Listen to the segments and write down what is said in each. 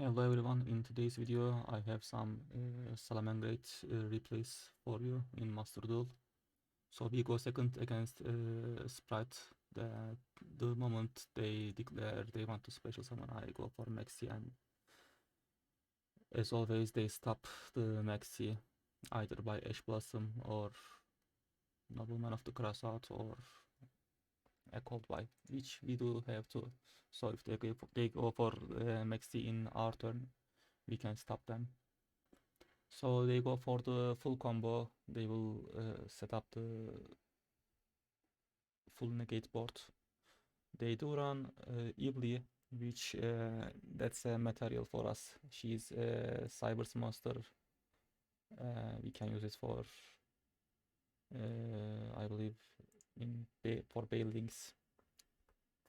Hello everyone, in today's video I have some Salamangreat replays for you in Master Duel. So we go second against Sprite. The moment they declare they want to special summon, I go for Maxi, and as always they stop the Maxi either by Ash Blossom or Nobleman of the Crossout or a Cold White, which we do have to. So if they go for Maxi in our turn, we can stop them. So they go for the full combo. They will set up the full negate board. They do run Ibli, which that's a material for us. She's a Cyber's monster. We can use it for, I believe, for Bailings,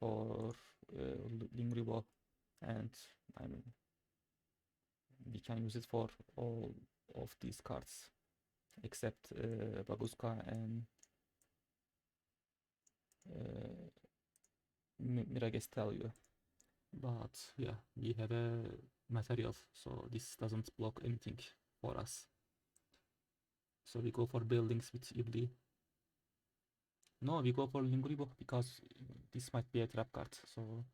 for Lingribo, and I mean we can use it for all of these cards except Baguska and Mirages tell you. But yeah, we have a material, so this doesn't block anything for us. So we go for buildings with Ibli. No, we go for Linguribo because this might be a trap card, so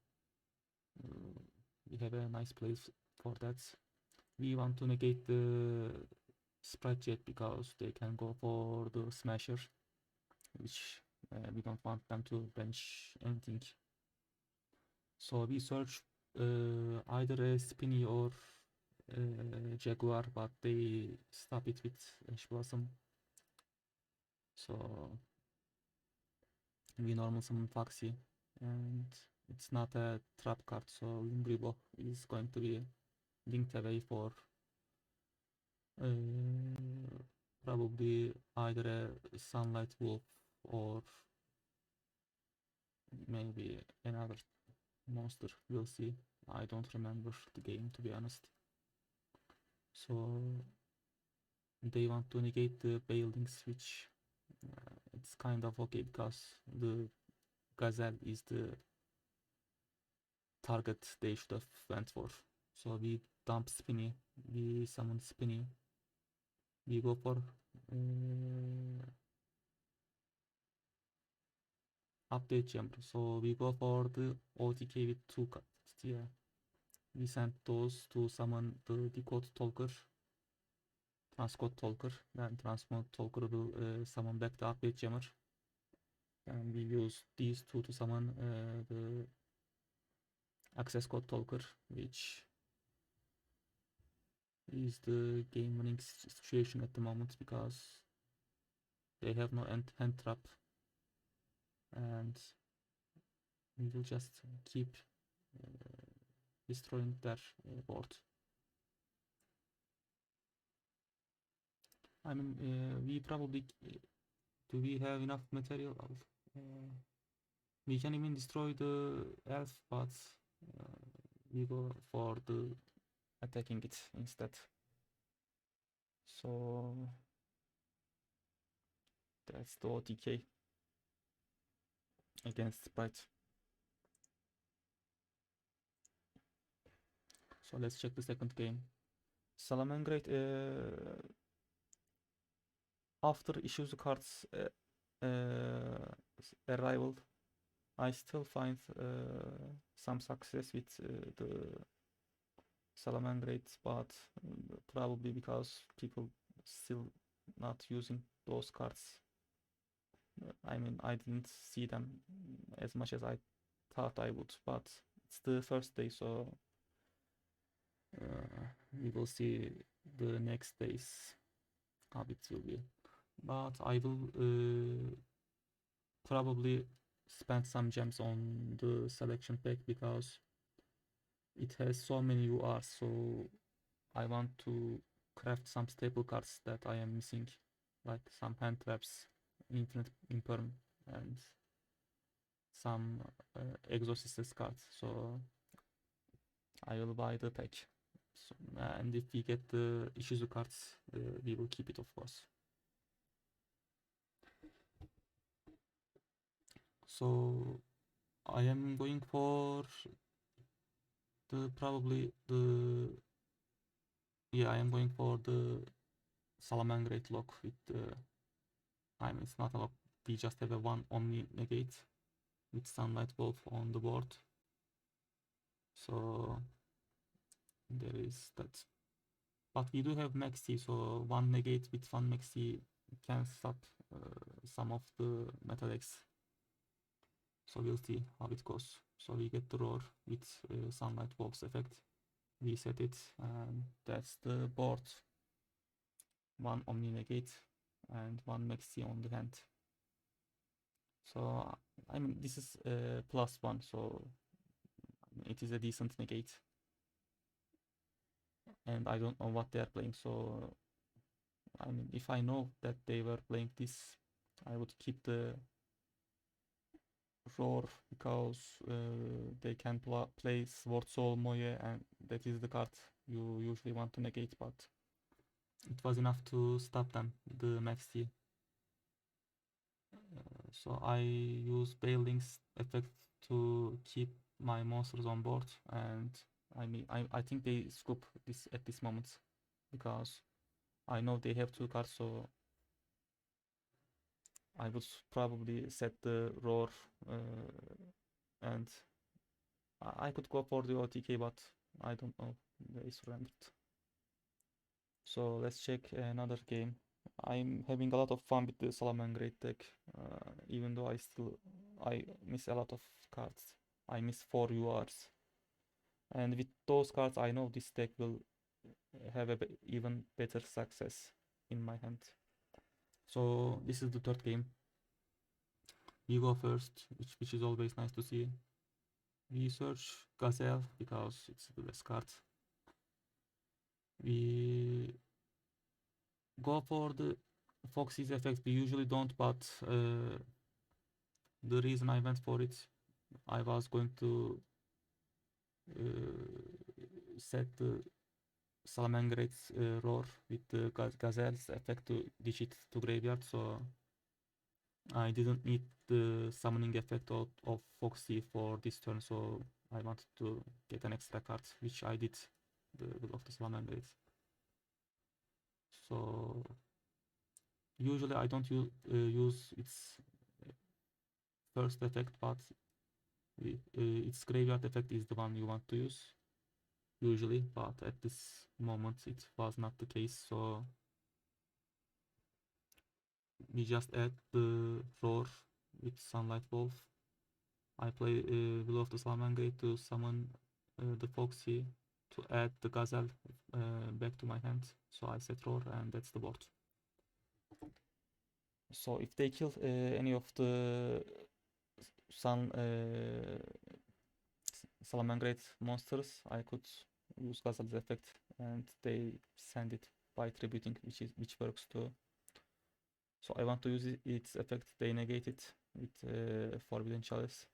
we have a nice place for that. We want to negate the Sprite Jet because they can go for the Smasher, which we don't want them to bench anything. So we search either a Spinny or Jaguar, but they stop it with Ash Blossom. So we normal summon Foxy, and it's not a trap card, so Lingribo is going to be linked away for probably either a Sunlight Wolf or maybe another monster. We'll see. I don't remember the game, to be honest. So they want to negate the buildings, which it's kind of okay because the Gazelle is the target they should have went for. So we dump Spinny, we summon Spinny, we go for update chamber. So we go for the OTK with 2 cards. Yeah, we send those to summon the decode talker, transcode talker. Then transcode talker will summon back the update jammer, and we use these two to summon the access code talker, which is the game winning situation at the moment because they have no hand trap, and we will just keep destroying their board. I mean, we probably do we have enough material? We can even destroy the elf, but we go for the attacking it instead. So that's the OTK against Sprite. So let's check the second game. Salamangreat, after issues cards arrival, I still find some success with the Salamangreat, but probably because people still not using those cards. I mean, I didn't see them as much as I thought I would, but it's the first day, so we will see the next days how it will be. But I will probably spend some gems on the selection pack because it has so many URs, so I want to craft some staple cards that I am missing, like some hand traps, infinite imperm, and some exorcist cards. So I will buy the pack. So, and if we get the Ishizu cards, we will keep it, of course. So I am going for Probably the yeah, I am going for the Salamangreat lock with the. I mean, it's not a lock. We just have a one Omni negate with Sunlight Wolf on the board. So there is that. But we do have Maxi, so one negate with one Maxi can stop some of the meta decks. So we'll see how it goes. So we get the roar with Sunlight Wolf's effect. We set it, and that's the board. One Omni negate and one Maxi on the hand. So I mean, this is +1, so it is a decent negate. And I don't know what they are playing, so I mean, if I know that they were playing this, I would keep the roar because they can play Sword Soul Moye, and that is the card you usually want to negate, but it was enough to stop them, the Maxi. So I use Bailing's effect to keep my monsters on board, and I mean I think they scoop this at this moment because I know they have 2 cards, so I would probably set the roar and I could go for the OTK, but I don't know. They surrendered. So let's check another game. I'm having a lot of fun with the Salamangreat deck, even though I miss a lot of cards. I miss 4 URs. And with those cards, I know this deck will have a even better success in my hand. So this is the 3rd game. You go first, which is always nice to see. We search Gazelle because it's the best card. We go for the Foxy's effect. We usually don't, but the reason I went for it, I was going to set the Salamangreat's roar with the Gazelle's effect to ditch it to graveyard, so I didn't need the summoning effect of Foxy for this turn, so I wanted to get an extra card, which I did, the Will of the Salamangreat. So usually I don't use its first effect, but its graveyard effect is the one you want to use usually, but at this moment it was not the case, so we just add the roar with Sunlight Wolf. I play Will of the Salamangreat to summon the Foxy to add the Gazelle back to my hand, so I set roar, and that's the board. So if they kill any of the Salamangreat monsters, I could use Gazelle's effect, and they send it by tributing, which works too. So I want to use its effect. They negate it with Forbidden Chalice,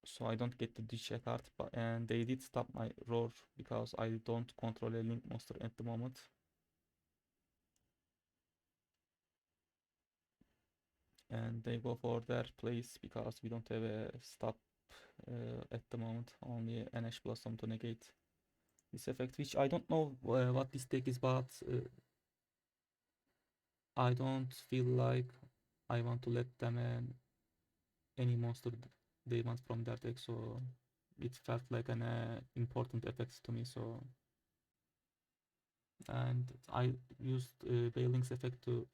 so I don't get the ditch a card. And they did stop my roar because I don't control a link monster at the moment. And they go for their place because we don't have a stop at the moment, only an Ash Blossom to negate this effect, which I don't know what this deck is, but I don't feel like I want to let them any monster they want from their deck, so it felt like an important effect to me. So, and I used Bailing's effect to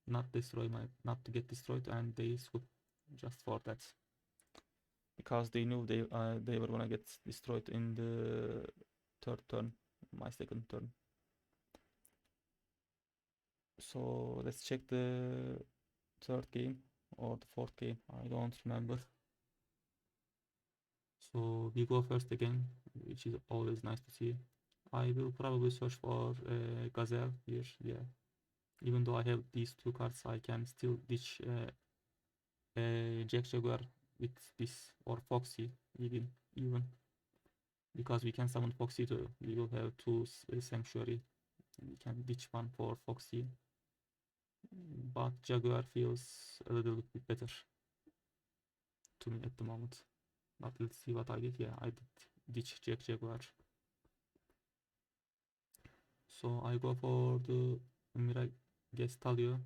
not to get destroyed, and they scoop just for that because they knew they were gonna get destroyed in the 3rd turn, my 2nd turn. So let's check the 3rd game or the 4th game, I don't remember. So we go first again, which is always nice to see. I will probably search for Gazelle here, yeah. Even though I have these 2 cards, I can still ditch Jack Jaguar with this, or Foxy even because we can summon Foxy too. We will have 2 Sanctuary. We can ditch one for Foxy, but Jaguar feels a little bit better to me at the moment. But let's see what I did. Yeah, I did ditch Jack Jaguar. So I go for the Mira Gestalio.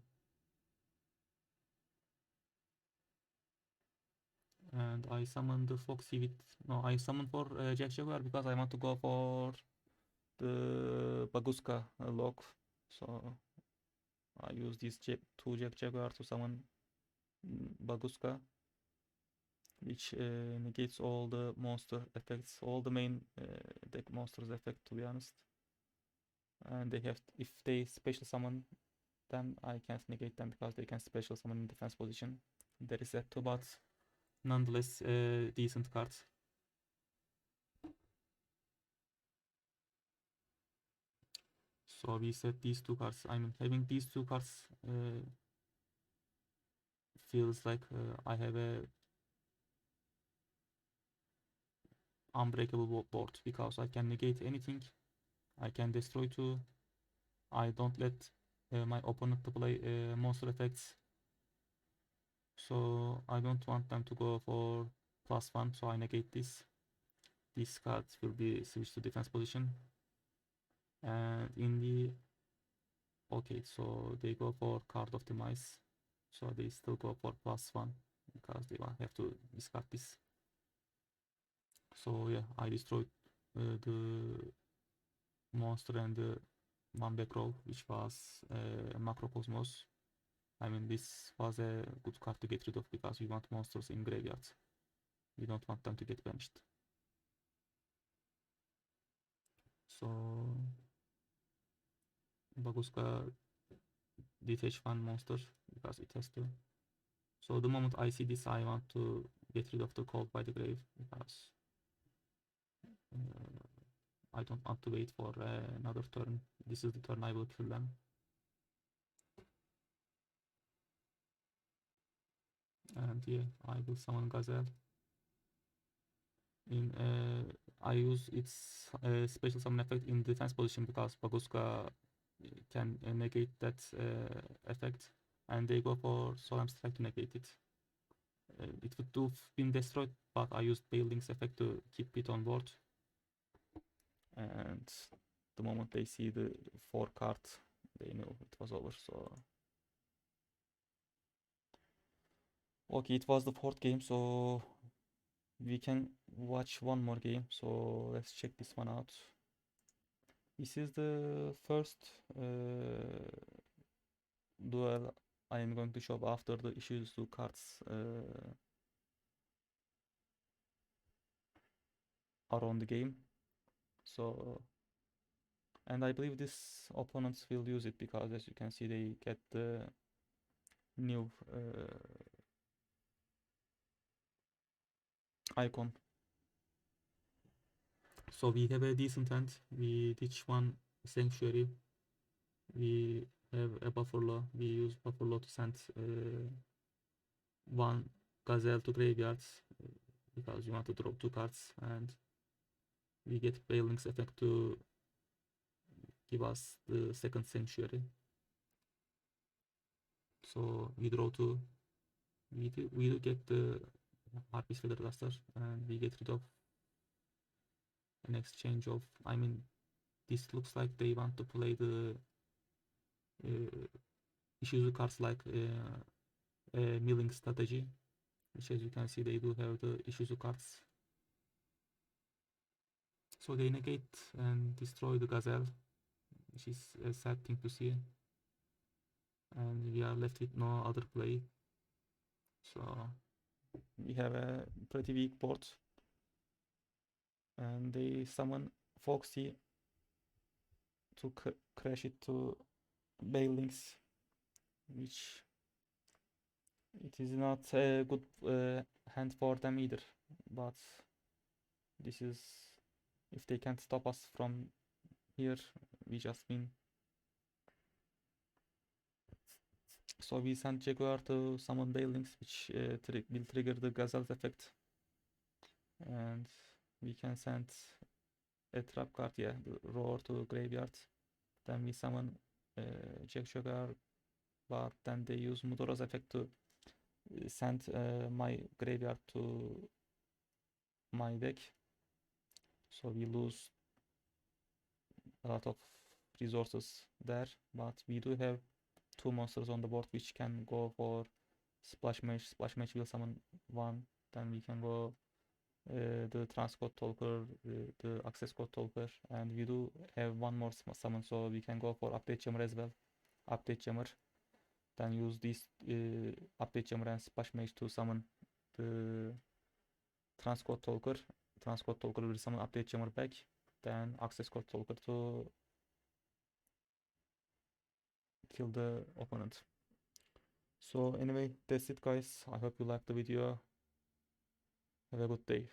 And I summon the Foxy with... No, I summon for Jack Jaguar because I want to go for the Baguska log. So I use these two Jack Jaguar to summon Baguska, which negates all the monster effects, all the main deck monsters effect, to be honest. And they have, if they special summon them, I can't negate them because they can special summon in defense position. There is that too, but nonetheless decent cards. So we set these two cards. I mean, having these two cards feels like I have a unbreakable board because I can negate anything. I can destroy two. I don't let my opponent to play monster effects. So I don't want them to go for +1, so I negate this. These cards will be switched to defense position. And in the... Okay, so they go for card of demise. So they still go for +1 because they have to discard this. So yeah, I destroyed the monster and the one back row, which was Macrocosmos. I mean, this was a good card to get rid of because we want monsters in graveyards. We don't want them to get banished. So Baguska detach one monster because it has to. So the moment I see this, I want to get rid of the Cold by the Grave because I don't want to wait for another turn. This is the turn I will kill them. And yeah, I will summon Gazelle. In I use its special summon effect in defense position because Baguska can negate that effect, and they go for Solemn Strike to negate it. It would have been destroyed, but I used Bailing's effect to keep it on board. And the moment they see the 4 card, they knew it was over. So okay, it was the 4th game, so we can watch one more game. So let's check this one out. This is the first duel I am going to show after the issues to cards are on the game. So, and I believe this opponents will use it because as you can see they get the new icon. So we have a decent hand. We ditch one Sanctuary. We have a Buffalo. We use Buffalo to send one Gazelle to graveyards because you want to draw 2 cards, and we get Bailing's effect to give us the second Sanctuary. So we draw 2. We do get the Harpist Feather Duster, and we get rid of an exchange of... I mean, this looks like they want to play the Ishizu cards like a milling strategy, which as you can see they do have the Ishizu cards. So they negate and destroy the Gazelle, which is a sad thing to see. And we are left with no other play. So we have a pretty weak board. And they summon Foxy to crash it to Bailings, which it is not a good hand for them either. But this is... if they can't stop us from here, we just win. So we send Jaguar to summon Bailings, which will trigger the Gazelle's effect. And we can send a trap card, yeah, the Roar to graveyard. Then we summon Jaguar, but then they use Mudora's effect to send my graveyard to my deck, so we lose a lot of resources there, but we do have two monsters on the board which can go for Splash Mage. Splash Mage will summon one, then we can go the Transcode Talker, the Access Code Talker, and we do have one more summon, so we can go for Update Jammer as well. Update Jammer, then use this Update Jammer and Splash Mage to summon the Transcode Talker. Transcode Talker will summon Update Jammer back, then Access Code Talker to kill the opponent. So anyway, that's it guys. I hope you liked the video. Have a good day.